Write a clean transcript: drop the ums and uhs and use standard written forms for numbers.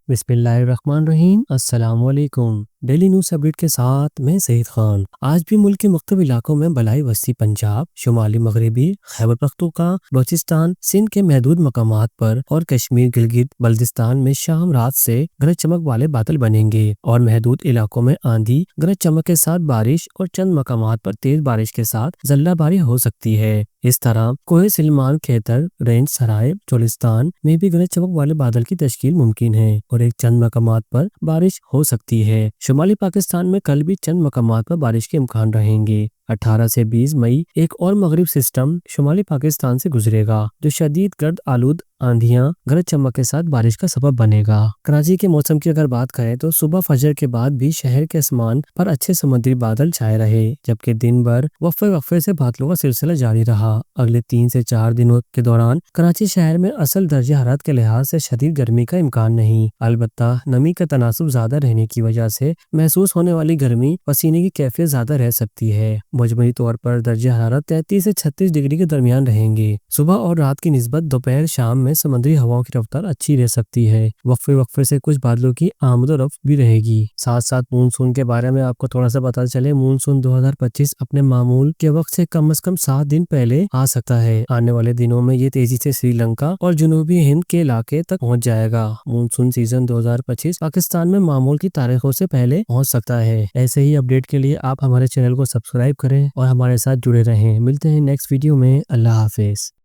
बिस्मिल्लाहिर्रहमानिर्रहीम। अस्सलाम वालेकुम। डेली न्यूज़ अपडेट के साथ मैं सईद खान। आज भी मुल्क के मुख्तलिफ इलाकों में बलाई वस्ती पंजाब, शुमाली मगरबी, खैबर पख्तूनख्वा, बलूचिस्तान, सिंध के महदूद मकामात पर और कश्मीर गिलगित बल्तिस्तान में शाम रात से गरज चमक वाले बादल बनेंगे और महदूद इलाकों में आंधी गरज चमक के साथ बारिश और चंद मकामात पर तेज बारिश के साथ जल्लाबारी हो सकती है। इस तरह कोहे सिलमान, खेतर, रेंज, सराय, चोलिस्तान में भी गरज चमक वाले बादल की तश्कील मुमकिन है और एक चंद मकामात पर बारिश हो सकती है। शुमाली पाकिस्तान में कल भी चंद मकामात पर बारिश के इम्कान रहेंगे। 18 से 20 मई एक और मगरिब सिस्टम शुमाली पाकिस्तान से गुजरेगा जो शदीद गर्द आलूद आंधियां गरज चमक के साथ बारिश का सबब बनेगा। कराची के मौसम की अगर बात करें तो सुबह फजर के बाद भी शहर के आसमान पर अच्छे समुद्री बादल छाए रहे, जबकि दिन भर वक्फे से बादलों का सिलसिला जारी रहा। अगले 3 से 4 दिनों के दौरान कराची शहर में असल दर्जा हरारत के लिहाज से शदीद गर्मी का इम्कान नहीं, अलबत्ता नमी का तनासुब ज्यादा रहने की वजह से महसूस होने वाली गर्मी पसीने की कैफियत ज्यादा रह सकती है। मजमूई तौर पर दर्जा हरारत 33 से 36 डिग्री के दरमियान रहेंगे। सुबह और रात की निस्बत दोपहर शाम में समुद्री हवाओं की रफ्तार अच्छी रह सकती है। वक्फे से कुछ बादलों की आमद और रफ्त भी रहेगी। साथ साथ मानसून के बारे में आपको थोड़ा सा पता चले, मानसून 2025 अपने मामूल के वक्त से कम 7 दिन पहले आ सकता है। आने वाले दिनों में ये तेजी से श्रीलंका और जनूबी हिंद के इलाके तक पहुंच जाएगा। मानसून सीजन 2025 पाकिस्तान में मामूल की तारीखों से पहले पहुंच सकता है। ऐसे ही अपडेट के लिए आप हमारे चैनल को सब्सक्राइब करें और हमारे साथ जुड़े रहें। मिलते हैं नेक्स्ट वीडियो में। अल्लाह हाफिज।